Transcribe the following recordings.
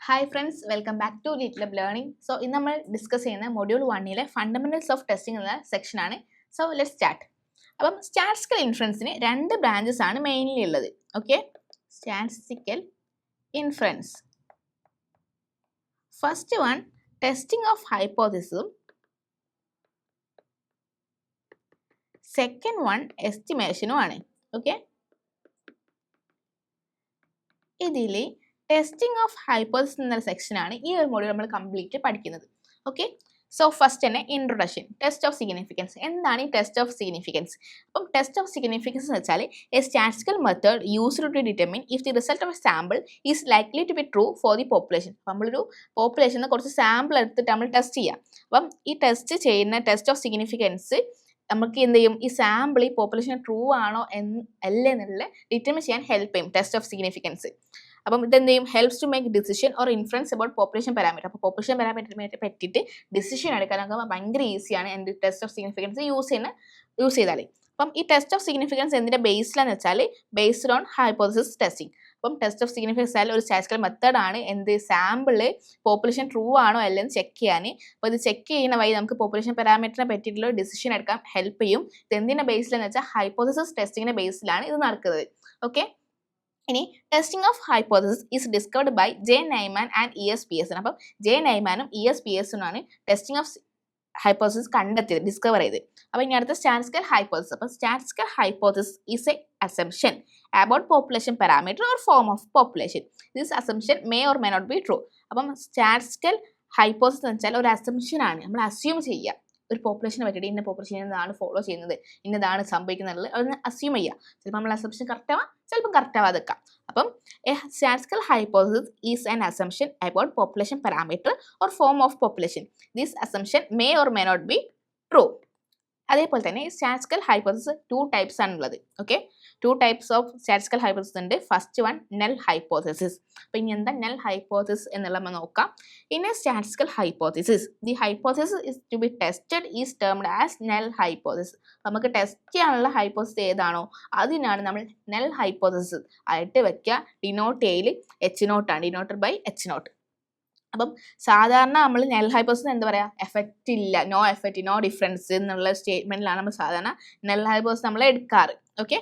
Hi friends, welcome back to Litlab Learning. So, in നമ്മൾ discuss ചെയ്യുന്ന module 1 fundamentals of testing എന്ന സെക്ഷനാണ്. So let start. അപ്പം statistical ഇൻഫറൻസിന് രണ്ട് ബ്രാഞ്ചസ് ആണ് മെയിൻലി ഉള്ളത്. Okay, statistical inference. First one testing of ഹൈപ്പോത്തിസിസും സെക്കൻഡ് വൺ എസ്റ്റിമേഷനും ആണ്. ഓക്കെ, ഇതിൽ ടെസ്റ്റിംഗ് ഓഫ് ഹൈപ്പോത്തിസിസ് എന്ന സെക്ഷനാണ് ഈ ഒരു മൊഡ്യൂൾ നമ്മൾ കംപ്ലീറ്റ് പഠിക്കുന്നത്. ഓക്കെ, സോ ഫസ്റ്റ് തന്നെ ഇൻട്രൊഡക്ഷൻ. Test of significance. എന്താണ് ഈ ടെസ്റ്റ് ഓഫ് സിഗ്നിഫിക്കൻസ്? അപ്പം ടെസ്റ്റ് ഓഫ് സിഗ്നിഫിക്കൻസ് എന്ന് വെച്ചാൽ a statistical method used to determine if the result of sample is likely to be true for the population. അപ്പം നമ്മളൊരു പോപ്പുലേഷനിൽ കുറച്ച് sample എടുത്തിട്ട് നമ്മൾ ടെസ്റ്റ് ചെയ്യാം. അപ്പം ഈ ടെസ്റ്റ് ചെയ്യുന്ന ടെസ്റ്റ് ഓഫ് സിഗ്നിഫിക്കൻസ് നമുക്ക് എന്ത് ചെയ്യും? ഈ സാമ്പിൾ ഈ പോപ്പുലേഷൻ ട്രൂ ആണോ അല്ലേ എന്നുള്ള ഡിറ്റർമിൻ ചെയ്യാൻ ഹെൽപ്പ് ചെയ്യും ടെസ്റ്റ് ഓഫ് സിഗ്നിഫിക്കൻസ്. അപ്പം ഇതെന്ത് ചെയ്യും? Helps to make decision or influence about population parameter. അപ്പോൾ പോപ്പുലേഷൻ പാരാമീറ്ററിനെ പറ്റിയിട്ട് ഡിസിഷൻ എടുക്കാനൊക്കെ ഭയങ്കര ഈസിയാണ് എന്ത് ടെസ്റ്റ് ഓഫ് സിഗ്നിഫിക്കൻസ് യൂസ് ചെയ്താൽ. അപ്പം ഈ ടെസ്റ്റ് ഓഫ് സിഗ്നിഫിക്കൻസ് എന്തിൻ്റെ ബേസിലാന്ന് വെച്ചാൽ ബേസ്ഡ് ഓൺ ഹൈപ്പോത്തിസിസ് ടെസ്റ്റിംഗ്. അപ്പം ടെസ്റ്റ് ഓഫ് സിഗ്നിഫിക്കൻസ് ആയാലും ഒരു സ്റ്റാറ്റിസ്റ്റിക്കൽ മെത്തേഡാണ് എന്ത് സാമ്പിള് പോപ്പുലേഷൻ ട്രൂ ആണോ അല്ലെന്ന് ചെക്ക് ചെയ്യാൻ. അപ്പോൾ ഇത് ചെക്ക് ചെയ്യുന്ന വഴി നമുക്ക് പോപ്പുലേഷൻ പാരാമീറ്ററിനെ പറ്റിയിട്ടുള്ള ഡിസിഷൻ എടുക്കാൻ ഹെൽപ്പ് ചെയ്യും. ഇത് എന്തിൻ്റെ ബേസിലെന്ന് വെച്ചാൽ ഹൈപ്പോത്തിസിസ് ടെസ്റ്റിങ്ങിൻ്റെ ബേസിലാണ് ഇത് നടക്കുന്നത്. ഓക്കെ, ഇനി testing of hypothesis is discovered by J Neyman and E S. Pearson. അപ്പം ജെ നൈമാനും ഇ.എസ്. പിയേഴ്സണുമാണ് ടെസ്റ്റിംഗ് ഓഫ് ഹൈപ്പോത്തിസിസ് കണ്ടെത്തിയത്, ഡിസ്കവർ ചെയ്ത്. അപ്പോൾ ഇനി അടുത്ത സ്റ്റാറ്റിസ്റ്റിക്കൽ ഹൈപ്പോത്തിസിസ്. അപ്പം statistical hypothesis is a assumption about population parameter or form of population. This assumption may or may not be true. അപ്പം സ്റ്റാറ്റിസ്റ്റിക്കൽ ഹൈപ്പോത്തിസിസ് എന്ന് വെച്ചാൽ ഒരു അസംഷൻ ആണ്, നമ്മൾ അസ്യൂം ചെയ്യുക ഒരു പോപ്പുലേഷനെ പറ്റിയിട്ട് ഇന്ന പോപ്പുലേഷൻ ഇന്നതാണ് ഫോളോ ചെയ്യുന്നത്, ഇന്നതാണ് സംഭവിക്കുന്നത്, അതൊന്ന് അസ്യൂം ചെയ്യുക. ചിലപ്പോൾ നമ്മൾ അസംഷൻ കറക്റ്റ് ആവാം, ചിലപ്പം കറക്റ്റ് ആവാതെക്കാം. അപ്പം a statistical hypothesis is an assumption about population parameter or form of population. This assumption may or may not be true. അതേപോലെ തന്നെ സ്റ്റാറ്റിസ്റ്റിക്കൽ ഹൈപ്പോത്തിസിസ് 2 ടൈപ്സ് ആണുള്ളത്. Okay, 2 types of statistical hypothesis ഉണ്ട്. First one null hypothesis. അപ്പോൾ ഇനി എന്താ null hypothesis എന്നുള്ള നമ്മൾ നോക്കാം. In a statistical hypothesis the hypothesis is to be tested is termed as null hypothesis. നമുക്ക് ടെസ്റ്റ് ചെയ്യാനുള്ള ഹൈപ്പോത്തിസിസ് ഏതാണോ അതിനാണ് നമ്മൾ നെൽ ഹൈപ്പോത്തിസിസ് ആയിട്ട് വെക്കുക. ഡിനോട്ട് H0 ആണ്, ഡിനോട്ടഡ് ബൈ H0. അപ്പം സാധാരണ നമ്മൾ നെൽ ഹൈപ്പോത്തിസിസ് എന്താ പറയുക? എഫക്റ്റ് ഇല്ല, നോ എഫക്റ്റ്, നോ ഡിഫറൻസ് എന്നുള്ള സ്റ്റേറ്റ്മെന്റിലാണ് നമ്മൾ സാധാരണ നെൽ ഹൈപ്പോത്തിസിസ് നമ്മൾ എടുക്കാറ്. Okay,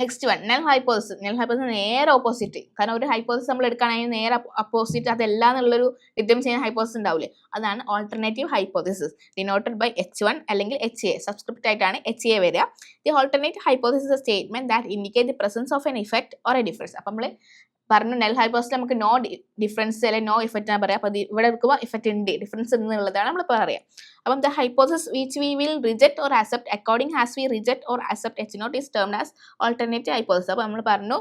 next one null hypothesis. നെൽ ഹൈപ്പോത്തിസിസ് നേരെ ഓപ്പോസിറ്റ്. കാരണം ഒരു ഹൈപ്പോത്തിസിസ് നമ്മൾ എടുക്കുകയാണെങ്കിൽ നേരെ അപ്പോസിറ്റ് അതല്ല എന്നുള്ളൊരു ഡിറ്റർമിൻ ചെയ്യുന്ന ഹൈപ്പോത്തിസിസ് ഉണ്ടാവില്ലേ, അതാണ് alternative hypothesis. Denoted by H1 അല്ലെങ്കിൽ HA. സബ്സ്ക്രിപ്റ്റ് ആയിട്ടാണ് HA വരിക. The alternative hypothesis statement that indicate the presence of an effect or a difference. അപ്പം നമ്മൾ പറഞ്ഞു നെൽ ഹൈപ്പോത്തിസിസ് നമുക്ക് നോ ഡിഫറൻസ് അല്ലെങ്കിൽ നോ ഇഫക്റ്റ് ആണ് പറയാം. അപ്പോൾ ഇവിടെ എടുക്കുമ്പോൾ ഇഫക്റ്റ് ഉണ്ട്, ഡിഫറൻസ് എന്നുള്ളതാണ് നമ്മൾ പറയാം. അപ്പം the hypothesis which we will reject or accept according as we reject or accept H0 is termed as alternative hypothesis. അപ്പോൾ നമ്മൾ പറഞ്ഞു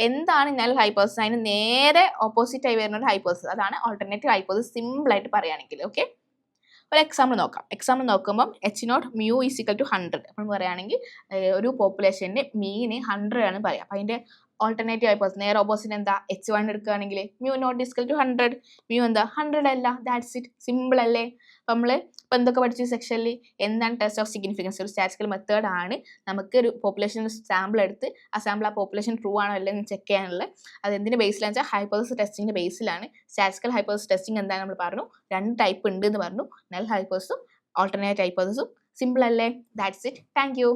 എന്താണ് നെൽ ഹൈപ്പോത്തിസിസ്, അതിന് നേരെ ഓപ്പോസിറ്റ് ആയി വരുന്ന ഒരു ഹൈപ്പോത്തിസിസ്, അതാണ് ഓൾട്ടർനേറ്റീവ് ഹൈപ്പോത്തിസിസ് സിമ്പിളായിട്ട് പറയുകയാണെങ്കിൽ. ഓക്കെ, ഒരു എക്സാമ്പിൾ നോക്കാം. എക്സാമ്പിൾ നോക്കുമ്പം H0 mu is equal to 100. നമ്മൾ പറയുകയാണെങ്കിൽ ഒരു പോപ്പുലേഷൻ്റെ മീന് 100 ആണ് പറയുക. അപ്പോൾ അതിൻ്റെ ഓൾട്ടർനേറ്റീവ് ഹൈപ്പോത്തിസിസ് നേരെ ഓപ്പോസിറ്റ് എന്താ? H1 എടുക്കുകയാണെങ്കിൽ mu not equal to 100. mu എന്താ? 100 അല്ല. ദാറ്റ്സ് ഇറ്റ്, സിമ്പിൾ അല്ലേ? അപ്പം നമ്മൾ ഇപ്പം എന്തൊക്കെ പഠിച്ചു സെക്ഷനിൽ? എന്താണ് ടെസ്റ്റ് ഓഫ് സിഗ്നിഫിക്കൻസ്? ഒരു സ്റ്റാറ്റിസ്റ്റിക്കൽ മെത്തേഡ് ആണ്. നമുക്ക് ഒരു പോപ്പുലേഷൻ സാമ്പിൾ എടുത്ത് ആ സാമ്പിൾ ആ പോപ്പുലേഷൻ ട്രൂ ആണോ അല്ലെന്ന് ചെക്ക് ചെയ്യാനുള്ളത്. അത് എന്തിൻ്റെ ബേസിലാണെന്ന് വെച്ചാൽ ഹൈപ്പോത്തിസിസ് ടെസ്റ്റിങ്ങിൻ്റെ ബേസിലാണ്. സ്റ്റാറ്റിസ്റ്റിക്കൽ ഹൈപ്പോത്തിസിസ് ടെസ്റ്റിംഗ് എന്താണ് നമ്മൾ പറഞ്ഞു? 2 ടൈപ്പ് ഉണ്ട് എന്ന് പറഞ്ഞു, നെൽ ഹൈപ്പോത്തിസിസും ഓൾട്ടർനേറ്റീവ് ഹൈപ്പോത്തിസിസും. സിമ്പിൾ അല്ലേ? That's it. Thank you.